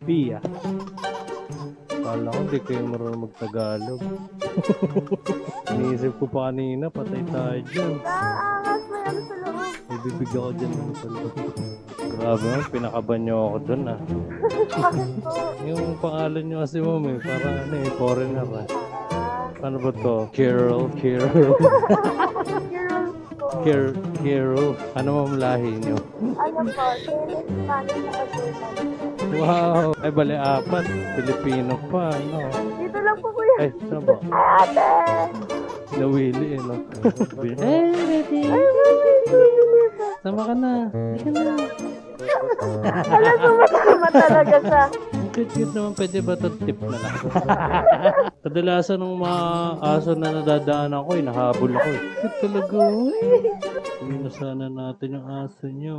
Pia. Kala ko hindi kayo marunong magtagalog. Iniisip ko pa kanina, patay tayo dyan. Naangas mo yan sa loob. Ibibigyan ko dyan ng talong. Grabe man, pinakaban niyo ako dun ah. Bakit po? Yung pangalan niyo kasi ma'am eh, parang ano eh, foreigner ah. Ano ba to? Carol. Girls po. Carol. Ano ma'am lahi niyo? Ano po? Chinese, Spanish, at German. Wow! Ay, bali apat. Pilipino pa, ano? Dito lang po kuya. Ay, saan ba? Ate! Nawili eh, no? Ready? Sama ka na. Hindi ka na. Alam ko matama talaga siya. Ang cute naman, pwede ba ito tip na lang? Kadalasan ng mga aso na nadadaanan ko, nahabol ako eh. Cute talaga. Hindi na sana natin yung aso nyo.